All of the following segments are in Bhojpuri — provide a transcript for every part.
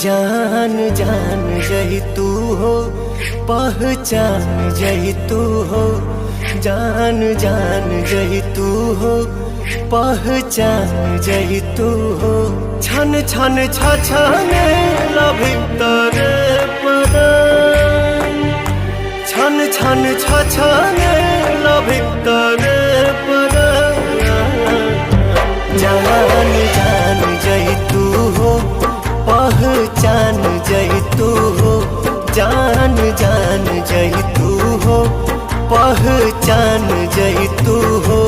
जान जान जही तू हो, पहचान जही तू हो। जान जान जही तू हो, पहचान जही तू हो। छन छन छछने लभितर परान, छन छन छछने लभितर परान। जान जान जही तू हो, पहचान जही तू हो। जान जान जही तू हो, पहचान जही तू हो।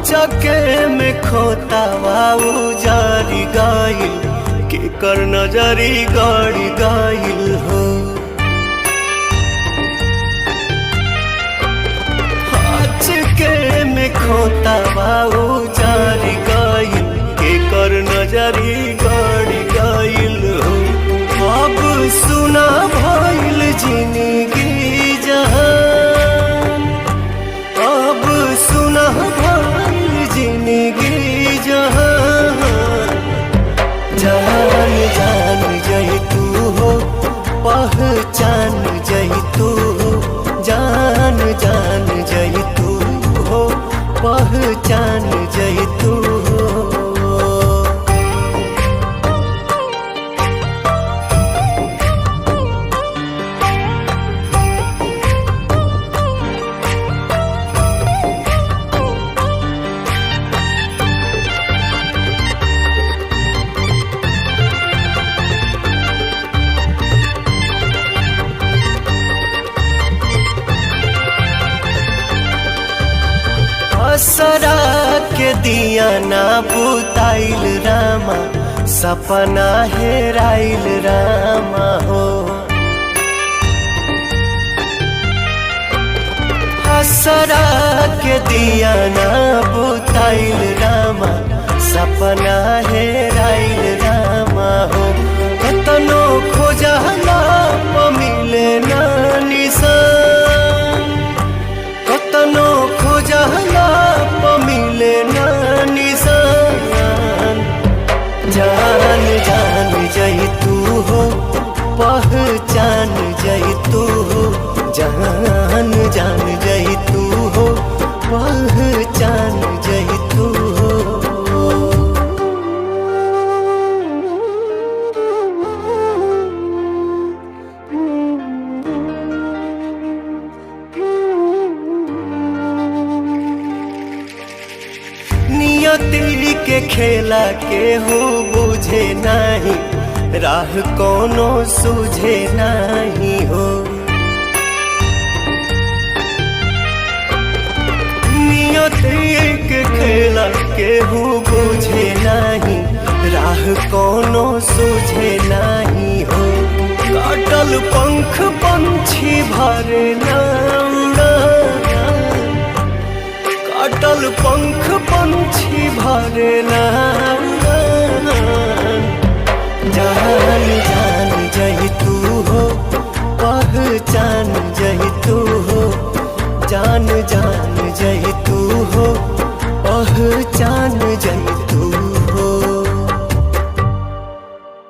चके में खोता वाऊ जारी गाइल, के कर नजरी गाड़ी गाइल हो। चके में खोता वाऊ जारी गाइल, के कर नजरी गाड़ी गाइल हो। अब सुना भइल जिंदगी जहान, अब सुना जिंदगी जहान। जान जान जही तू हो, पहचान जही तू हो। जान जान जही तू हो, पहचान जही तू हो। असरा के दिया ना बुताइल रामा, सपना हेराइल रामा हो। असरा के दिया ना बुताइल रामा, सपना हेराइल रामा हो। कतनो खोजला मिले ना निशान, कतनो खोजला मिले ना निशान। जान जान जही तू हो, पहचान जही तू हो। जान जान जही तू हो, पहचान जही तू हो। नियति के खेला के हो बुझे नहीं, राह कोनो सूझे नहीं हो। नियति के खेला के हो बुझे नहीं, राह कोनो सूझे नहीं हो। काटल पंख पंछी भरे ना उड़ान, काटल पंख पंछी भरे ना उड़ान। जान जान जही तू हो, पहचान जही तू हो। जान जान जही तू हो, पहचान